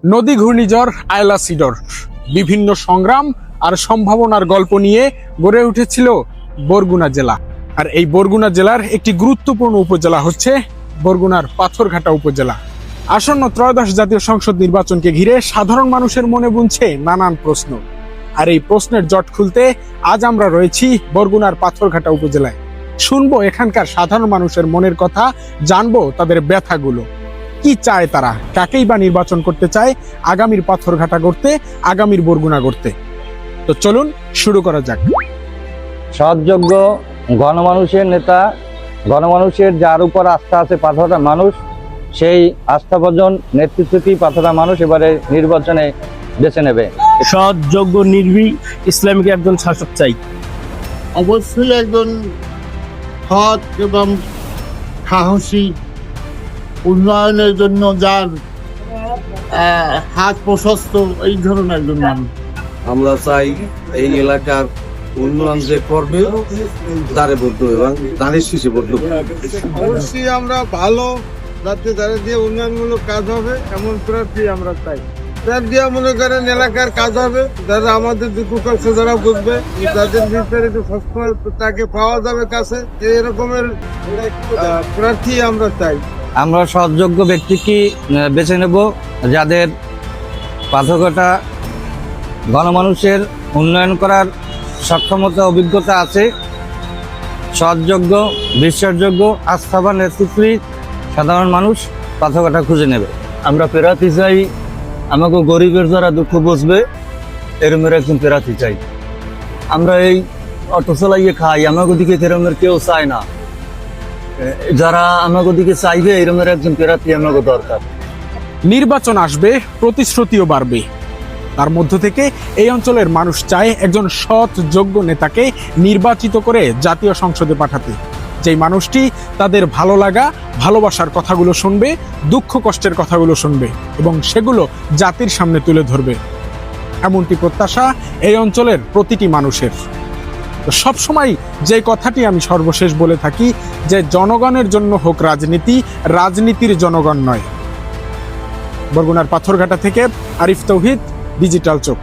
নদী ঘূর্ণিঝড় আয়লা সিডর বিভিন্ন সংগ্রাম আর সম্ভাবনার গল্প নিয়ে গড়ে উঠেছিল বরগুনা জেলা। আর এই বরগুনা জেলার একটি গুরুত্বপূর্ণ উপজেলা হচ্ছে বরগুনার পাথরঘাটা উপজেলা। আসন্ন ত্রয়োদশ জাতীয় সংসদ নির্বাচনকে ঘিরে সাধারণ মানুষের মনে বুনছে নানান প্রশ্ন। আর এই প্রশ্নের জট খুলতে আজ আমরা রয়েছি বরগুনার পাথরঘাটা উপজেলায়। শুনবো এখানকার সাধারণ মানুষের মনের কথা, জানবো তাদের ব্যথাগুলো। কি চায় তারা, কাকেই বা নির্বাচন করতে চায় আগামীর পাথরঘাটা গড়তে, আগামীর বরগুনা গড়তে। তো চলুন শুরু করা যাক। সৎযোগ্য গণমানুষের নেতা, গণমানুষের যার উপর আস্থা আছে পাথরঘাটা মানুষ, সেই আস্থাভাজন নেতৃত্বকেই পাথরঘাটা মানুষ এবারে নির্বাচনে বেছে নেবে। সৎ, যোগ্য, নির্ভীক ইসলামিক একজন শাসক চাই। অবশ্যই একজন সৎ এবং সাহসী, উন্নয়নের জন্য যার হাত প্রশস্ত, এই ধরনের একজন মানুষ। আমরা চাই এই এলাকার উন্নয়ন যে করবে তারে ভোট দেবো এবং ধানের শীষে ভোট দেবো। অবশ্যই আমরা ভালো, যাতে যারা দিয়ে উন্নয়নমূলক কাজ হবে এমন প্রার্থী আমরা চাই। যার দিয়ে মনে করেন এলাকার কাজ হবে, যারা আমাদের দুঃখ কষ্ট যারা বুঝবে, যাদের বিস্তারিত সবসময় তাকে পাওয়া যাবে কাছে, এরকমের প্রার্থী আমরা চাই। আমরা সৎযোগ্য ব্যক্তিকে বেছে নেব যাদের পাথরঘাটা গণমানুষের উন্নয়ন করার সক্ষমতা, অভিজ্ঞতা আছে। সৎযোগ্য, বিশ্বাসযোগ্য, আস্থাবান নেতৃত্বে সাধারণ মানুষ পাথরঘাটা খুঁজে নেবে। আমরা প্রার্থী চাই আমাকে গরিবের যারা দুঃখ বুঝবে এরমের একজন প্রার্থী চাই। আমরা এই অটো চালাইয়ে খাই, আমাকে দিকে এরমের কেউ চায় না। যারা আমাকে দিকে চাইবে এরমের একজন প্রার্থী আমাকে দরকার। নির্বাচন আসবে, প্রতিশ্রুতিও বাড়বে। তার মধ্য থেকে এই অঞ্চলের মানুষ চায় একজন সৎ, যোগ্য নেতাকে নির্বাচিত করে জাতীয় সংসদে পাঠাতে, যেই মানুষটি তাদের ভালো লাগা, ভালোবাসার কথাগুলো শুনবে, দুঃখ কষ্টের কথাগুলো শুনবে এবং সেগুলো জাতির সামনে তুলে ধরবে। এমনটি প্রত্যাশা এই অঞ্চলের প্রতিটি মানুষের। তো সবসময় যে কথাটি আমি সর্বশেষ বলে থাকি যে জনগণের জন্য হোক রাজনীতি, রাজনীতির জনগণ নয়। বরগুনার পাথরঘাটা থেকে আরিফ তৌহিদ, ডিজিটাল চোখ।